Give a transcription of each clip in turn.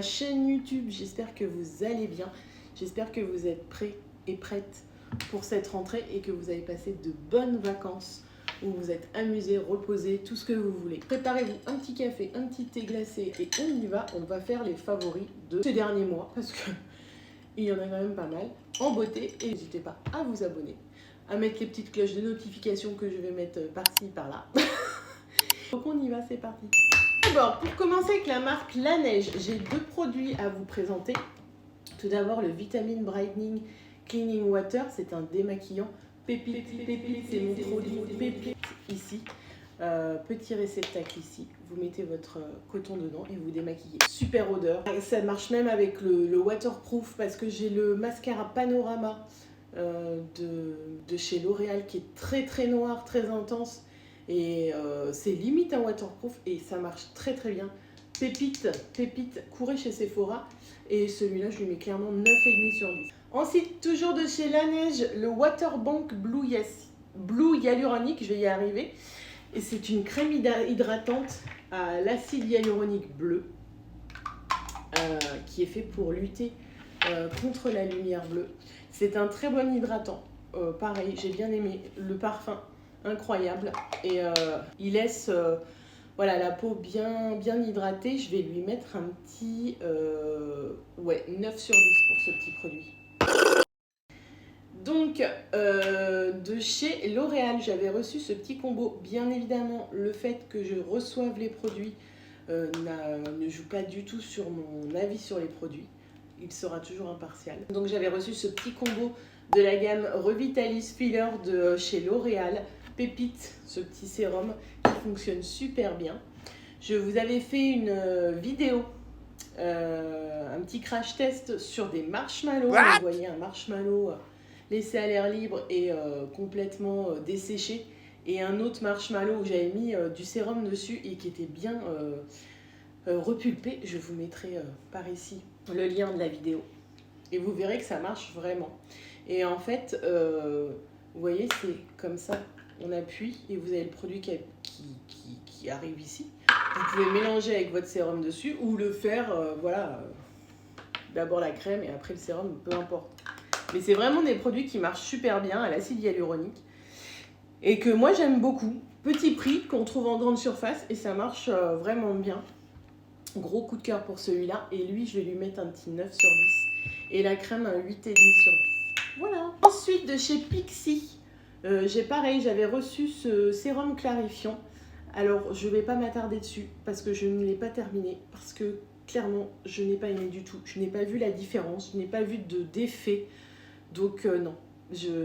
chaîne YouTube. J'espère que vous allez bien. J'espère que vous êtes prêts et prêtes pour cette rentrée et que vous avez passé de bonnes vacances où vous êtes amusés, reposés, tout ce que vous voulez. Préparez-vous un petit café, un petit thé glacé et on y va. On va faire les favoris de ces derniers mois parce que il y en a quand même pas mal en beauté. Et n'hésitez pas à vous abonner, à mettre les petites cloches de notification que je vais mettre par-ci, par-là. Donc on y va, c'est parti. D'abord, pour commencer avec la marque La Neige, j'ai deux produits à vous présenter. Tout d'abord, le Vitamin Brightening Cleaning Water, c'est un démaquillant. Pépite, c'est mon produit Pépite ici. Petit réceptacle ici, vous mettez votre coton dedans et vous démaquillez. Super odeur. Et ça marche même avec le waterproof parce que j'ai le mascara Panorama de chez L'Oréal qui est très très noir, très intense. Et c'est limite un waterproof et ça marche très très bien. Pépite, courez chez Sephora. Et celui-là, je lui mets clairement 9,5 sur 10. Ensuite, toujours de chez La Neige, le Waterbank Blue Hyaluronique, je vais y arriver. Et c'est une crème hydratante à l'acide hyaluronique bleu qui est fait pour lutter contre la lumière bleue. C'est un très bon hydratant. Pareil, j'ai bien aimé le parfum. Incroyable et il laisse voilà, la peau bien hydratée. Je vais lui mettre un petit 9 sur 10 pour ce petit produit. Donc de chez L'Oréal, j'avais reçu ce petit combo. Bien évidemment, le fait que je reçoive les produits ne joue pas du tout sur mon avis sur les produits. Il sera toujours impartial. Donc j'avais reçu ce petit combo de la gamme Revitalis Filler de chez L'Oréal. Pépite, ce petit sérum qui fonctionne super bien. Je vous avais fait une vidéo, un petit crash test sur des marshmallows. Vous voyez un marshmallow laissé à l'air libre et complètement desséché. Et un autre marshmallow où j'avais mis du sérum dessus et qui était bien repulpé. Je vous mettrai par ici le lien de la vidéo. Et vous verrez que ça marche vraiment. Et en fait, vous voyez, c'est comme ça. On appuie et vous avez le produit qui arrive ici. Vous pouvez mélanger avec votre sérum dessus ou le faire, d'abord la crème et après le sérum, peu importe. Mais c'est vraiment des produits qui marchent super bien à l'acide hyaluronique et que moi j'aime beaucoup. Petit prix qu'on trouve en grande surface et ça marche vraiment bien. Gros coup de cœur pour celui-là et lui je vais lui mettre un petit 9 sur 10 et la crème un 8,5 sur 10. Voilà. Ensuite de chez Pixi. J'avais reçu ce sérum clarifiant. Alors, je ne vais pas m'attarder dessus parce que je ne l'ai pas terminé. Parce que, clairement, je n'ai pas aimé du tout. Je n'ai pas vu la différence. Je n'ai pas vu d'effet. Donc, non.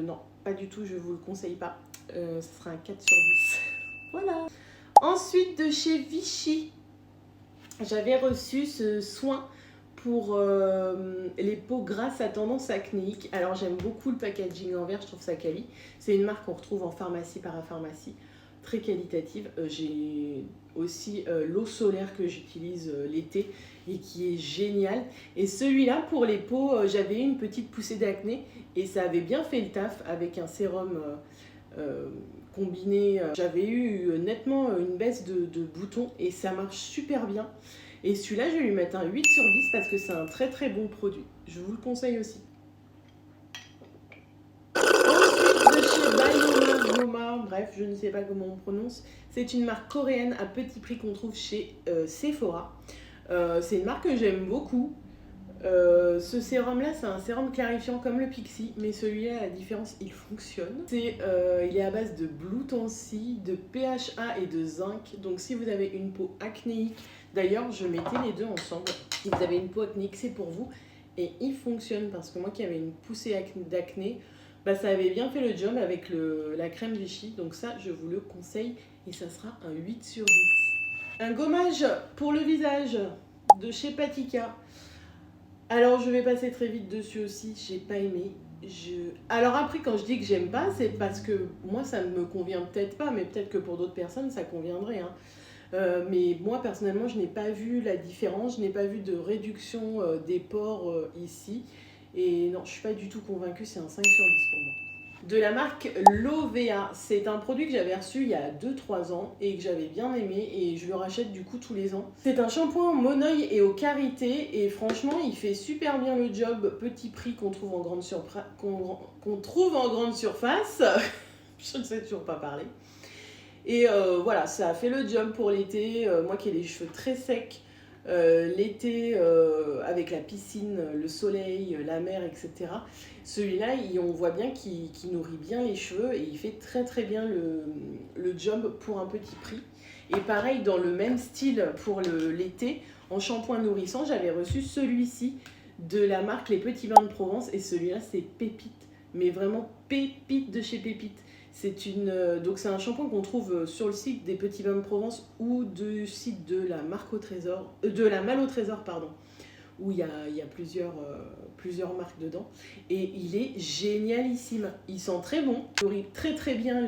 Non, pas du tout. Je ne vous le conseille pas. Ce sera un 4 sur 10. Voilà. Ensuite, de chez Vichy, j'avais reçu ce soin pour les peaux grasses à tendance acnéique. Alors j'aime beaucoup le packaging en verre, je trouve ça quali. C'est une marque qu'on retrouve en pharmacie, parapharmacie, très qualitative. J'ai aussi l'eau solaire que j'utilise l'été et qui est géniale. Et celui-là, pour les peaux, j'avais eu une petite poussée d'acné et ça avait bien fait le taf avec un sérum combiné. J'avais eu nettement une baisse de boutons et ça marche super bien. Et celui-là, je vais lui mettre un 8 sur 10 parce que c'est un très très bon produit. Je vous le conseille aussi. Ensuite, de chez Bioma, bref, je ne sais pas comment on prononce. C'est une marque coréenne à petit prix qu'on trouve chez Sephora. C'est une marque que j'aime beaucoup. Ce sérum-là, c'est un sérum clarifiant comme le Pixi, mais celui-là, la différence, il fonctionne. Il est à base de Blutensi, de PHA et de zinc. Donc si vous avez une peau acnéique, d'ailleurs, je mettais les deux ensemble. Si vous avez une peau acnéique, c'est pour vous. Et il fonctionne parce que moi qui avais une poussée d'acné, ça avait bien fait le job avec la crème Vichy. Donc ça, je vous le conseille et ça sera un 8 sur 10. Un gommage pour le visage de chez Patika. Alors, je vais passer très vite dessus aussi. J'ai pas aimé. Alors après, quand je dis que j'aime pas, c'est parce que moi, ça ne me convient peut-être pas, mais peut-être que pour d'autres personnes, ça conviendrait. Hein. Mais moi, personnellement, je n'ai pas vu la différence. Je n'ai pas vu de réduction des pores ici. Et non, je suis pas du tout convaincue. C'est un 5 sur 10 pour moi. de la marque Lovea. C'est un produit que j'avais reçu il y a 2-3 ans et que j'avais bien aimé et je le rachète du coup tous les ans. C'est un shampoing monoeil et aux karités et franchement il fait super bien le job. Petit prix qu'on trouve en grande surface. Je ne sais toujours pas parler. Et voilà, ça a fait le job pour l'été. Moi qui ai les cheveux très secs, l'été avec la piscine, le soleil, la mer, etc. Celui-là, on voit bien qu'il nourrit bien les cheveux et il fait très très bien le job pour un petit prix. Et pareil, dans le même style pour l'été, en shampoing nourrissant, j'avais reçu celui-ci de la marque Les Petits Bains de Provence et celui-là c'est pépite, mais vraiment pépite de chez Pépite. Donc c'est un shampoing qu'on trouve sur le site des Petits Bains de Provence ou du site de la marque au trésor, de la Malle au Trésor, pardon, où il y a plusieurs marques dedans. Et il est génialissime. Il sent très bon, il nourrit très très bien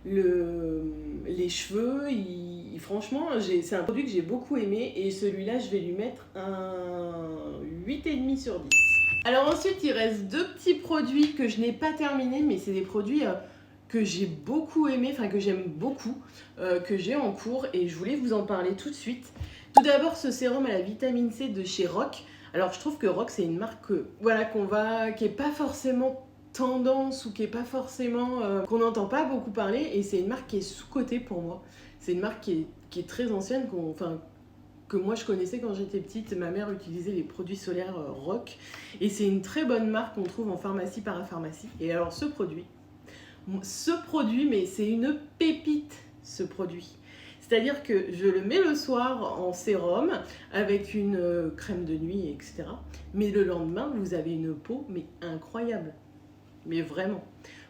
les cheveux. Franchement, c'est un produit que j'ai beaucoup aimé et celui-là, je vais lui mettre un 8,5 sur 10. Alors ensuite, il reste 2 petits produits que je n'ai pas terminés, mais c'est des produits que j'ai beaucoup aimé, enfin que j'aime beaucoup, que j'ai en cours et je voulais vous en parler tout de suite. Tout d'abord, ce sérum à la vitamine C de chez Rock. Alors je trouve que Rock c'est une marque qui est pas forcément tendance ou qui est pas forcément qu'on n'entend pas beaucoup parler et c'est une marque qui est sous-cotée pour moi. C'est une marque qui est très ancienne, que moi je connaissais quand j'étais petite. Ma mère utilisait les produits solaires Rock et c'est une très bonne marque qu'on trouve en pharmacie, parapharmacie. Et alors ce produit, mais c'est une pépite ce produit. C'est-à-dire que je le mets le soir en sérum avec une crème de nuit, etc. Mais le lendemain, vous avez une peau mais incroyable. Mais vraiment.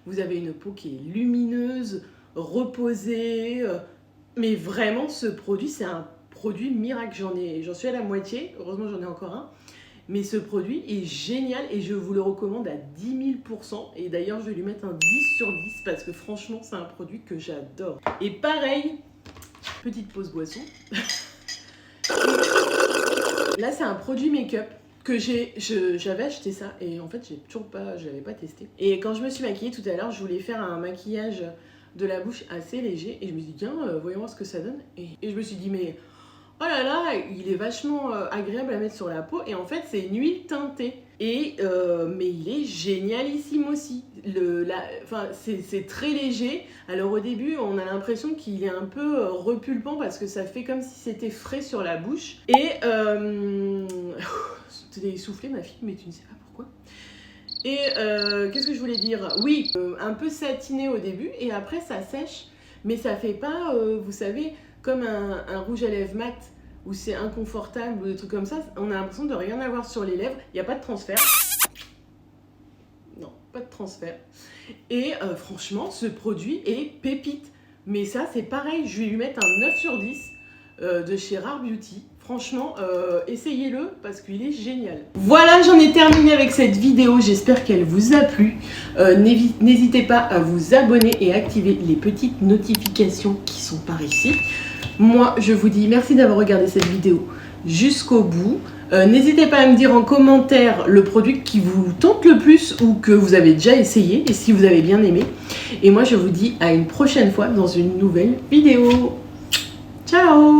Vous avez une peau qui est lumineuse, reposée. Mais vraiment, ce produit, c'est un produit miracle. J'en suis à la moitié. Heureusement, j'en ai encore un. Mais ce produit est génial et je vous le recommande à 10 000%. Et d'ailleurs, je vais lui mettre un 10 sur 10 parce que franchement, c'est un produit que j'adore. Et pareil, petite pause boisson. Là, c'est un produit make-up que j'avais acheté ça et en fait, je l'avais pas testé. Et quand je me suis maquillée tout à l'heure, je voulais faire un maquillage de la bouche assez léger et je me suis dit, tiens, voyons voir ce que ça donne. Et je me suis dit, mais oh là là, il est vachement agréable à mettre sur la peau et en fait c'est une huile teintée. Mais il est génialissime aussi. C'est très léger. Alors au début on a l'impression qu'il est un peu repulpant parce que ça fait comme si c'était frais sur la bouche. Et t'es essoufflée ma fille, mais tu ne sais pas pourquoi. Et qu'est-ce que je voulais dire? Oui, un peu satiné au début et après ça sèche. Mais ça fait pas, vous savez, comme un rouge à lèvres mat où c'est inconfortable ou des trucs comme ça. On a l'impression de rien avoir sur les lèvres. Il n'y a pas de transfert. Non, pas de transfert. Et franchement, ce produit est pépite. Mais ça, c'est pareil. Je vais lui mettre un 9 sur 10 de chez Rare Beauty. Franchement, essayez-le parce qu'il est génial. Voilà, j'en ai terminé avec cette vidéo. J'espère qu'elle vous a plu. N'hésitez pas à vous abonner et activer les petites notifications qui sont par ici. Moi, je vous dis merci d'avoir regardé cette vidéo jusqu'au bout. N'hésitez pas à me dire en commentaire le produit qui vous tente le plus ou que vous avez déjà essayé et si vous avez bien aimé. Et moi, je vous dis à une prochaine fois dans une nouvelle vidéo. Ciao!